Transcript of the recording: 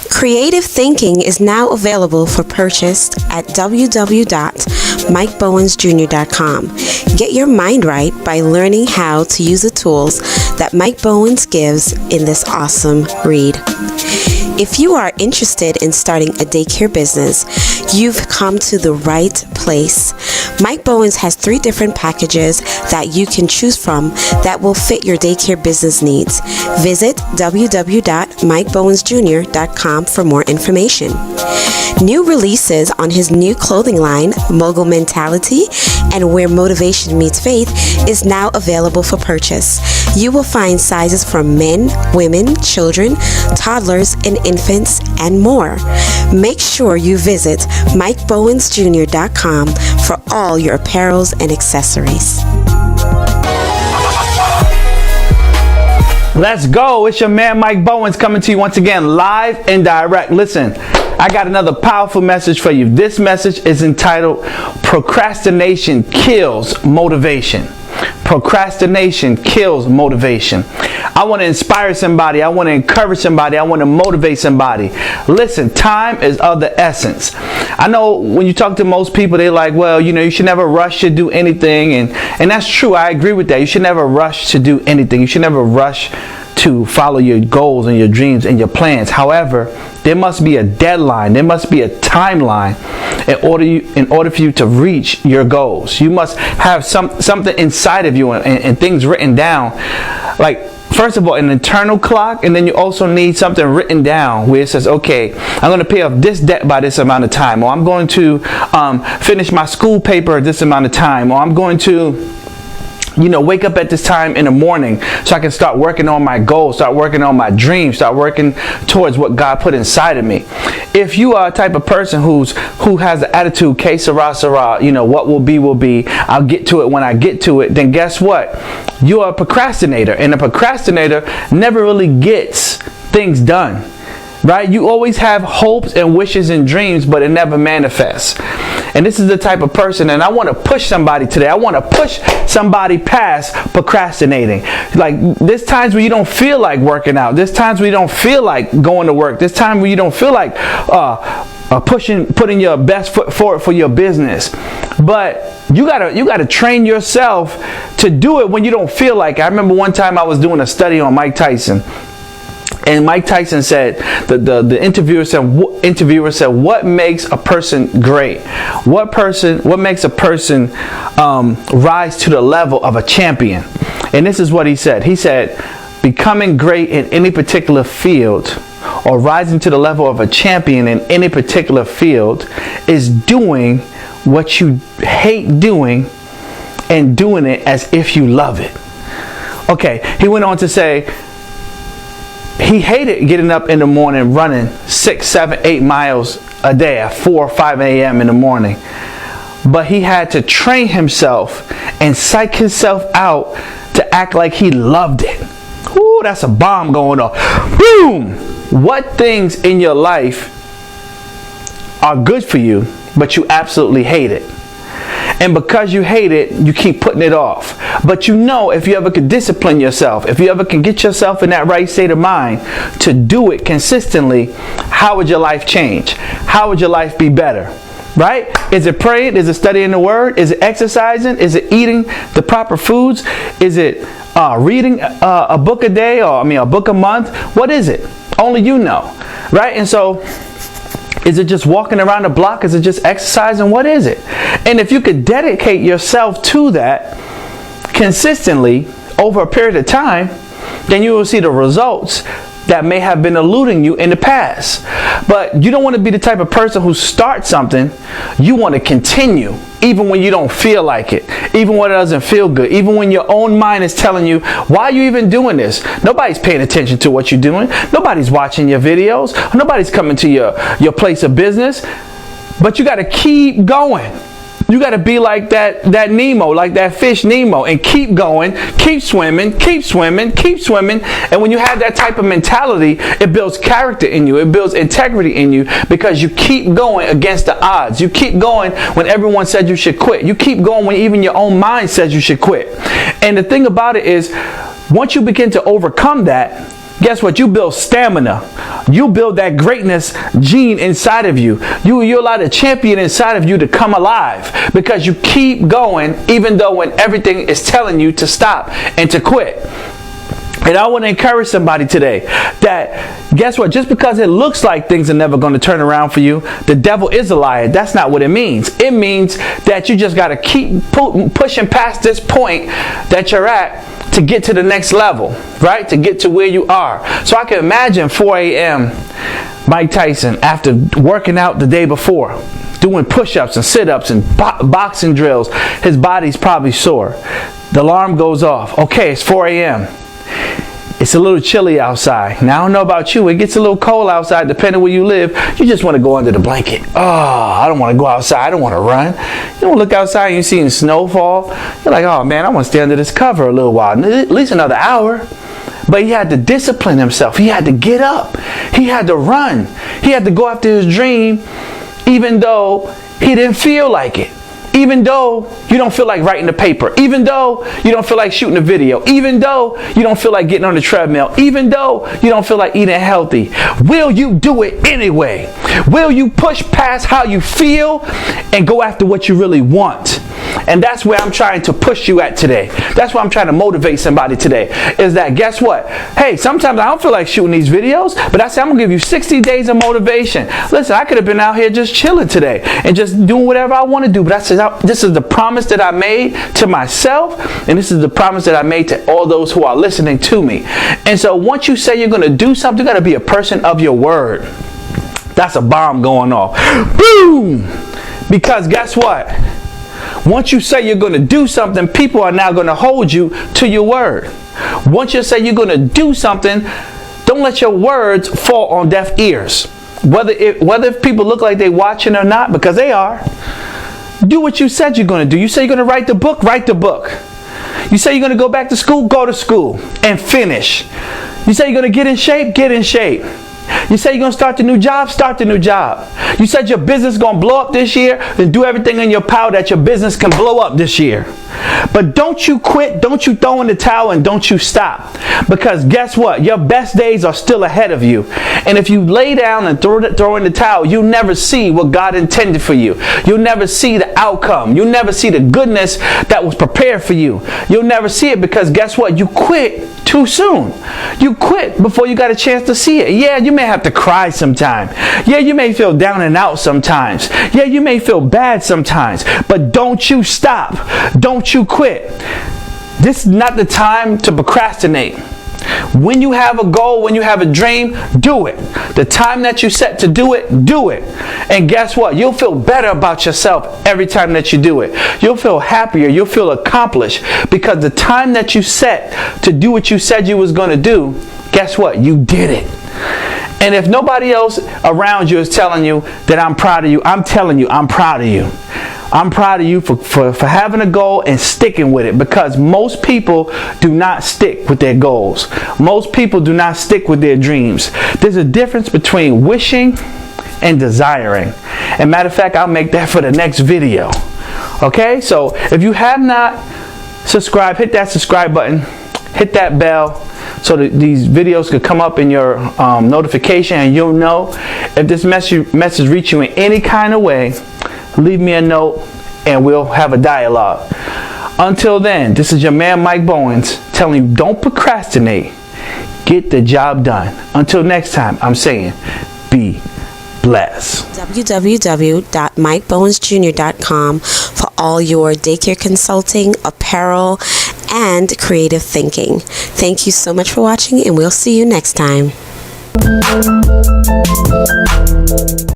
Creative thinking is now available for purchase at www.mikebowensjr.com. Get your mind right by learning how to use the tools that Mike Bowens gives in this awesome read. If you are interested in starting a daycare business, you've come to the right place. Mike Bowens has 3 different packages that you can choose from that will fit your daycare business needs. Visit www.mikebowensjr.com for more information. New releases on his new clothing line, Mogul Mentality, and Where Motivation Meets Faith, is now available for purchase. You will find sizes for men, women, children, toddlers, and infants, and more. Make sure you visit MikeBowensJr.com for all your apparels and accessories. Let's go. It's your man Mike Bowens coming to you once again live and direct. Listen, I got another powerful message for you. This message is entitled Procrastination Kills Motivation. Procrastination kills motivation. I want to inspire somebody. I want to encourage somebody. I want to motivate somebody. Listen, time is of the essence. I know when you talk to most people, they're like, well, you should never rush to do anything. And that's true. I agree with that. You should never rush to do anything. You should never rush to follow your goals and your dreams and your plans. However, there must be a deadline. There must be a timeline in order for you to reach your goals. You must have something inside of you and things written down. Like, first of all, an internal clock, and then you also need something written down where it says, okay, I'm going to pay off this debt by this amount of time, or I'm going to finish my school paper at this amount of time, or I'm going to wake up at this time in the morning so I can start working on my goals, start working on my dreams, start working towards what God put inside of me. If you are a type of person who has the attitude, que sera, sera, what will be, I'll get to it when I get to it, then guess what? You are a procrastinator, and a procrastinator never really gets things done. Right? You always have hopes and wishes and dreams, but it never manifests. And this is the type of person, and I want to push somebody today. I want to push somebody past procrastinating. Like, there's times where you don't feel like working out. There's times where you don't feel like going to work. There's times where you don't feel like putting your best foot forward for your business. But you gotta train yourself to do it when you don't feel like it. I remember one time I was doing a study on Mike Tyson. And Mike Tyson said, the interviewer said, what makes a person great? What makes a person rise to the level of a champion? And this is what he said. He said, becoming great in any particular field, or rising to the level of a champion in any particular field, is doing what you hate doing and doing it as if you love it. Okay, he went on to say, he hated getting up in the morning running 6, 7, 8 miles a day at 4 or 5 a.m. in the morning. But he had to train himself and psych himself out to act like he loved it. Ooh, that's a bomb going off. Boom! What things in your life are good for you, but you absolutely hate it? And because you hate it, you keep putting it off. But if you ever can discipline yourself, if you ever can get yourself in that right state of mind to do it consistently, how would your life change? How would your life be better? Right? Is it praying? Is it studying the word? Is it exercising? Is it eating the proper foods? Is it reading a book a day, or a book a month? What is it? Only you know. Right? And so, is it just walking around the block? Is it just exercising? What is it? And if you could dedicate yourself to that consistently over a period of time, then you will see the results that may have been eluding you in the past. But you don't want to be the type of person who starts something. You want to continue even when you don't feel like it, even when it doesn't feel good, even when your own mind is telling you, why are you even doing this? Nobody's paying attention to what you're doing. Nobody's watching your videos. Nobody's coming to your place of business. But you got to keep going. You got to be like that Nemo, like that fish Nemo, and keep going, keep swimming, keep swimming, keep swimming. And when you have that type of mentality, it builds character in you. It builds integrity in you, because you keep going against the odds. You keep going when everyone said you should quit. You keep going when even your own mind says you should quit. And the thing about it is, once you begin to overcome that, guess what? You build stamina. You build that greatness gene inside of you. You allow the champion inside of you to come alive because you keep going even though when everything is telling you to stop and to quit. And I want to encourage somebody today that, guess what? Just because it looks like things are never going to turn around for you, the devil is a liar. That's not what it means. It means that you just got to keep pushing past this point that you're at to get to the next level, right? To get to where you are. So I can imagine 4 a.m. Mike Tyson, after working out the day before, doing push-ups and sit-ups and boxing drills, his body's probably sore. The alarm goes off. Okay, it's 4 a.m. It's a little chilly outside. Now, I don't know about you. It gets a little cold outside depending where you live. You just want to go under the blanket. Oh, I don't want to go outside. I don't want to run. You don't look outside and you're seeing snowfall. You're like, oh, man, I want to stay under this cover a little while. At least another hour. But he had to discipline himself. He had to get up. He had to run. He had to go after his dream even though he didn't feel like it. Even though you don't feel like writing the paper, even though you don't feel like shooting a video, even though you don't feel like getting on the treadmill, even though you don't feel like eating healthy, will you do it anyway? Will you push past how you feel and go after what you really want? And that's where I'm trying to push you at today. That's why I'm trying to motivate somebody today. Is that, guess what? Hey, sometimes I don't feel like shooting these videos, but I say I'm going to give you 60 days of motivation. Listen, I could have been out here just chilling today and just doing whatever I want to do. But I said, this is the promise that I made to myself, and this is the promise that I made to all those who are listening to me. And so once you say you're going to do something, you got to be a person of your word. That's a bomb going off. Boom! Because guess what? Once you say you're going to do something, people are now going to hold you to your word. Once you say you're going to do something, don't let your words fall on deaf ears. Whether if people look like they're watching or not, because they are. Do what you said you're going to do. You say you're going to write the book, write the book. You say you're going to go back to school, go to school and finish. You say you're going to get in shape, get in shape. You say you're going to start the new job, start the new job. You said your business is going to blow up this year, then do everything in your power that your business can blow up this year. But don't you quit, don't you throw in the towel, and don't you stop. Because guess what? Your best days are still ahead of you. And if you lay down and throw in the towel, you'll never see what God intended for you. You'll never see the outcome. You'll never see the goodness that was prepared for you. You'll never see it because guess what? You quit too soon. You quit before you got a chance to see it. Yeah, you may have to cry sometime. Yeah, you may feel down and out sometimes. Yeah, you may feel bad sometimes. But don't you stop. Don't you quit. This is not the time to procrastinate. When you have a goal, when you have a dream, do it. The time that you set to do it, do it. And guess what? You'll feel better about yourself every time that you do it. You'll feel happier. You'll feel accomplished because the time that you set to do what you said you was going to do, guess what? You did it. And if nobody else around you is telling you that I'm proud of you, I'm telling you I'm proud of you. I'm proud of you for having a goal and sticking with it because most people do not stick with their goals. Most people do not stick with their dreams. There's a difference between wishing and desiring. And matter of fact, I'll make that for the next video. Okay, so if you have not subscribed, hit that subscribe button, hit that bell so that these videos could come up in your notification and you'll know if this message reach you in any kind of way. Leave me a note and we'll have a dialogue. Until then, this is your man Mike Bowens telling you don't procrastinate. Get the job done. Until next time, I'm saying be blessed. www.mikebowensjr.com for all your daycare consulting, apparel, and creative thinking. Thank you so much for watching and we'll see you next time.